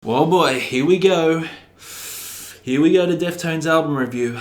Well boy, here we go. Here we go to Deftones album review.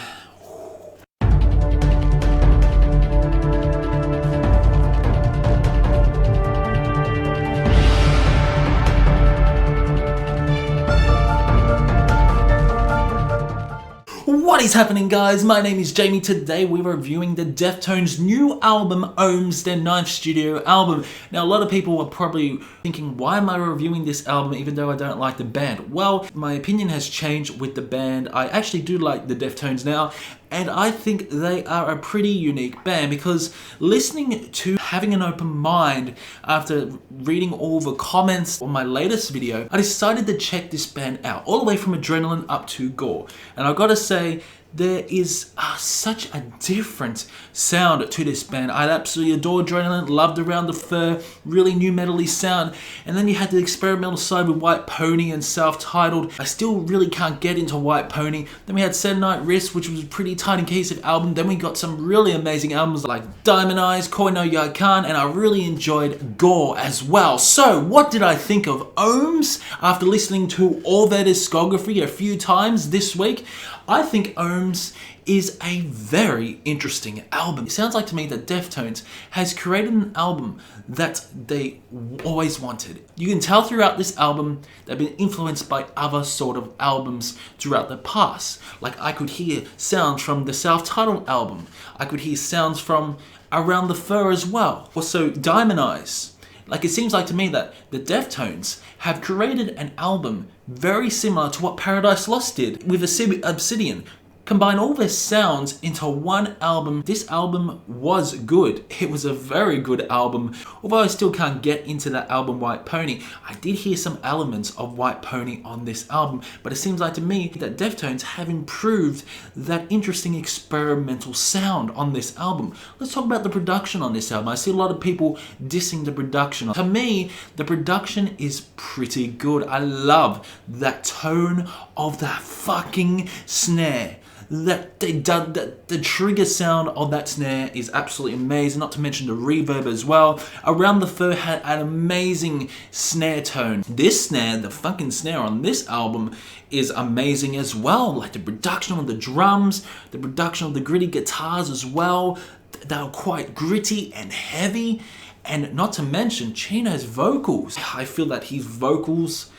What is happening, guys? My name is Jamie. Today we're reviewing the Deftones' new album, Ohms, their 9th studio album. Now, a lot of people are probably thinking, why am I reviewing this album even though I don't like the band? Well, my opinion has changed with the band. I actually do like the Deftones now, and I think they are a pretty unique band because listening to Having an Open Mind after reading all the comments on my latest video, I decided to check this band out, all the way from Adrenaline up to Gore. And I've got to say, there is such a different sound to this band. I absolutely adore Adrenaline, loved Around the Fur, really new metal-y sound. And then you had the experimental side with White Pony and self-titled. I still really can't get into White Pony. Then we had Saturday Night Wrist, which was a pretty tight and cohesive album. Then we got some really amazing albums like Diamond Eyes, Koi no Yakan, and I really enjoyed Gore as well. So what did I think of Ohms after listening to all their discography a few times this week? I think Ohms is a very interesting album. It sounds like to me that Deftones has created an album that they always wanted. You can tell throughout this album they've been influenced by other sort of albums throughout the past. Like I could hear sounds from the self-titled album. I could hear sounds from Around the Fur as well. Also Diamond Eyes. Like it seems like to me that the Deftones have created an album very similar to what Paradise Lost did with Obsidian. Combine all their sounds into one album. This album was good. It was a very good album. Although I still can't get into that album White Pony, I did hear some elements of White Pony on this album. But it seems like to me that Deftones have improved that interesting experimental sound on this album. Let's talk about the production on this album. I see a lot of people dissing the production. To me, the production is pretty good. I love that tone of that fucking snare. That they done the trigger sound of that snare is absolutely amazing, not to mention the reverb as well. Around the Fur had an amazing snare tone. This snare, the fucking snare on this album, is amazing as well. Like the production of the drums, the production of the gritty guitars as well. They were quite gritty and heavy. And not to mention Chino's vocals. I feel that his vocals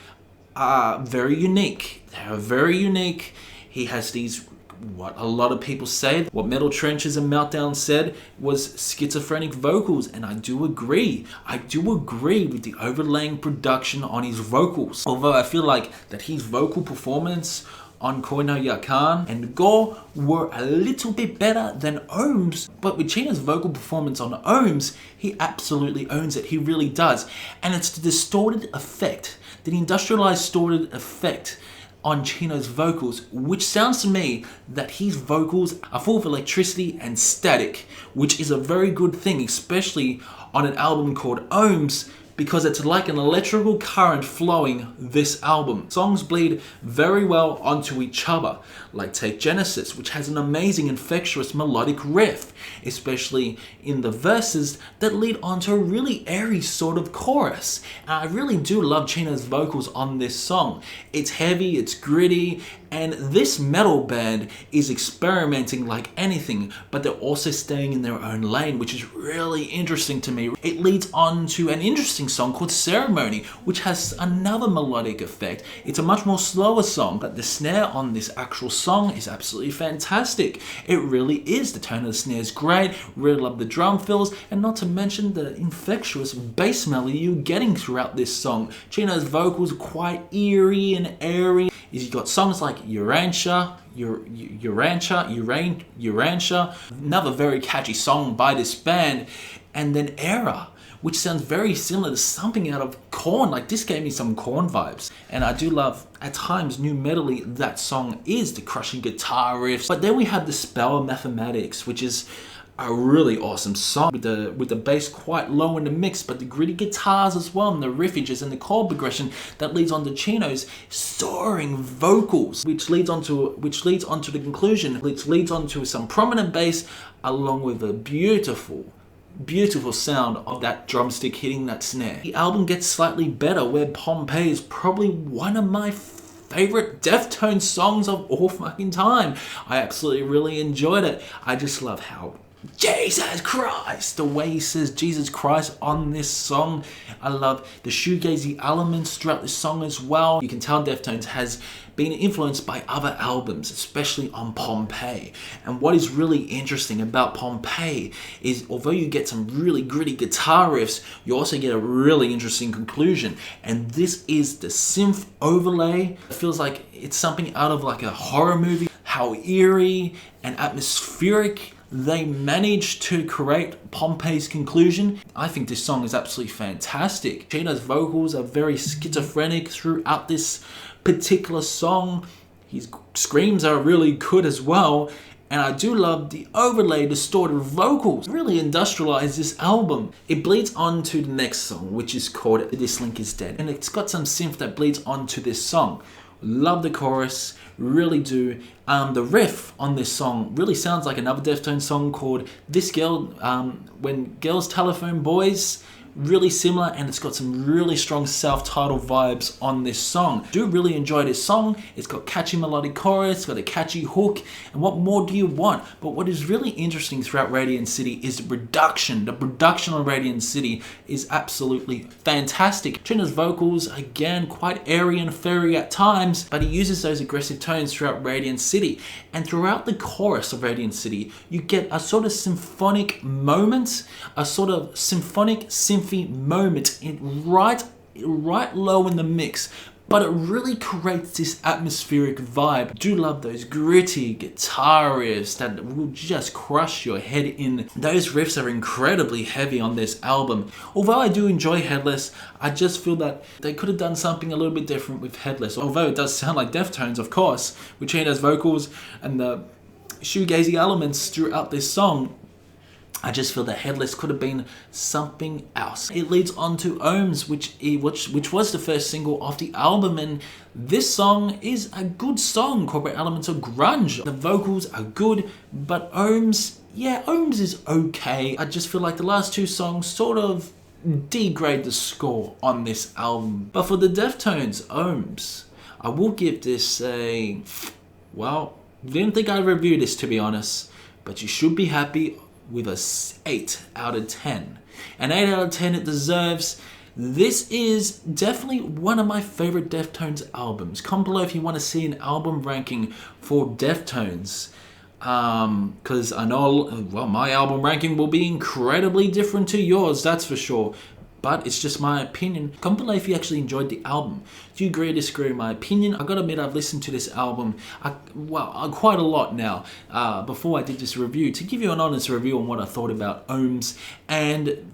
are very unique. They are very unique. He has these, what a lot of people say, what Metal Trenches and Meltdown said was schizophrenic vocals, and I do agree. I do agree with the overlaying production on his vocals. Although I feel like that his vocal performance on Koi no Yakan and Gore were a little bit better than Ohms, but with Chino's vocal performance on Ohms, he absolutely owns it. He really does. And it's the distorted effect, the industrialized distorted effect on Chino's vocals, which sounds to me that his vocals are full of electricity and static, which is a very good thing, especially on an album called Ohms, because it's like an electrical current flowing this album. Songs bleed very well onto each other, like take Genesis, which has an amazing infectious melodic riff, especially in the verses that lead onto a really airy sort of chorus. And I really do love Chino's vocals on this song. It's heavy, it's gritty, and this metal band is experimenting like anything, but they're also staying in their own lane, which is really interesting to me. It leads on to an interesting song called Ceremony, which has another melodic effect. It's a much more slower song, but the snare on this actual song is absolutely fantastic. It really is. The tone of the snare is great. Really love the drum fills, and not to mention the infectious bass melody you're getting throughout this song. Chino's vocals are quite eerie and airy. You've got songs like Urantia, another very catchy song by this band, and then Era, which sounds very similar to something out of Korn. Like this gave me some Korn vibes. And I do love, at times, new metally that song is, the crushing guitar riffs. But then we have The Spell of Mathematics, which is a really awesome song with the bass quite low in the mix, but the gritty guitars as well, and the riffages and the chord progression that leads on to Chino's soaring vocals, which leads onto the conclusion, which leads onto some prominent bass along with a beautiful beautiful sound of that drumstick hitting that snare. The album gets slightly better, where Pompeii is probably one of my favorite Deftones songs of all fucking time. I absolutely really enjoyed it. I just love how Jesus Christ, the way he says Jesus Christ on this song. I love the shoegazy elements throughout this song as well. You can tell Deftones has been influenced by other albums, especially on Pompeii. And what is really interesting about Pompeii is, although you get some really gritty guitar riffs, you also get a really interesting conclusion. And this is the synth overlay. It feels like it's something out of like a horror movie. How eerie and atmospheric they managed to create Pompeii's conclusion. I think this song is absolutely fantastic. Chino's vocals are very schizophrenic throughout this particular song. His screams are really good as well. And I do love the overlay distorted vocals. Really industrialized this album. It bleeds on to the next song, which is called This Link Is Dead. And it's got some synth that bleeds onto this song. Love the chorus, really do. The riff on this song really sounds like another Deftones song called This Girl, When Girls Telephone Boys. Really similar, and it's got some really strong self-titled vibes on this song. Do really enjoy this song. It's got catchy melodic chorus, it's got a catchy hook, and what more do you want? But what is really interesting throughout Radiant City is the production. The production on Radiant City is absolutely fantastic. Trina's vocals, again, quite airy and fairy at times, but he uses those aggressive tones throughout Radiant City. And throughout the chorus of Radiant City, you get a sort of symphonic moment, a sort of symphonic symphy moment right low in the mix, but it really creates this atmospheric vibe. I do love those gritty guitar riffs that will just crush your head in. Those riffs are incredibly heavy on this album. Although I do enjoy Headless, I just feel that they could have done something a little bit different with Headless. Although it does sound like Deftones, of course, with Chino's vocals and the shoegazy elements throughout this song. I just feel that Headless could have been something else. It leads on to Ohms, which was the first single off the album, and this song is a good song. Corporate elements of grunge. The vocals are good, but Ohms is okay. I just feel like the last two songs sort of degrade the score on this album. But for the Deftones, Ohms, I will give this a, well, didn't think I'd review this, to be honest, but you should be happy with a 8 out of 10. An 8 out of 10 it deserves. This is definitely one of my favorite Deftones albums. Comment below if you want to see an album ranking for Deftones. Because I know, well, my album ranking will be incredibly different to yours, that's for sure. But it's just my opinion. Comment below if you actually enjoyed the album. Do you agree or disagree with my opinion? I gotta admit, I've listened to this album quite a lot now before I did this review, to give you an honest review on what I thought about Ohms. And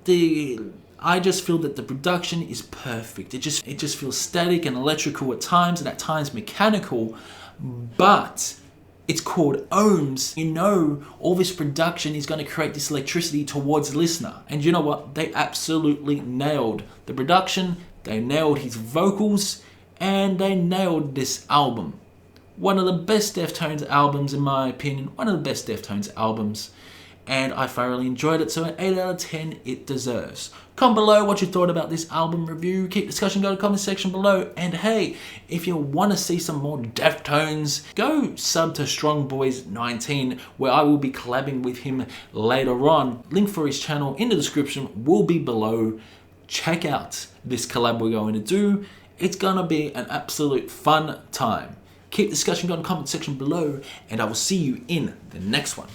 I just feel that the production is perfect. It just feels static and electrical at times, and at times mechanical, but it's called Ohms. You know all this production is going to create this electricity towards the listener. And you know what? They absolutely nailed the production, they nailed his vocals, and they nailed this album. One of the best Deftones albums in my opinion. One of the best Deftones albums. And I thoroughly enjoyed it, so an 8 out of 10 it deserves. Comment below what you thought about this album review. Keep discussion going in the comment section below. And hey, if you want to see some more Deftones, go sub to StrongBoys19, where I will be collabing with him later on. Link for his channel in the description will be below. Check out this collab we're going to do. It's gonna be an absolute fun time. Keep discussion going in the comment section below, and I will see you in the next one.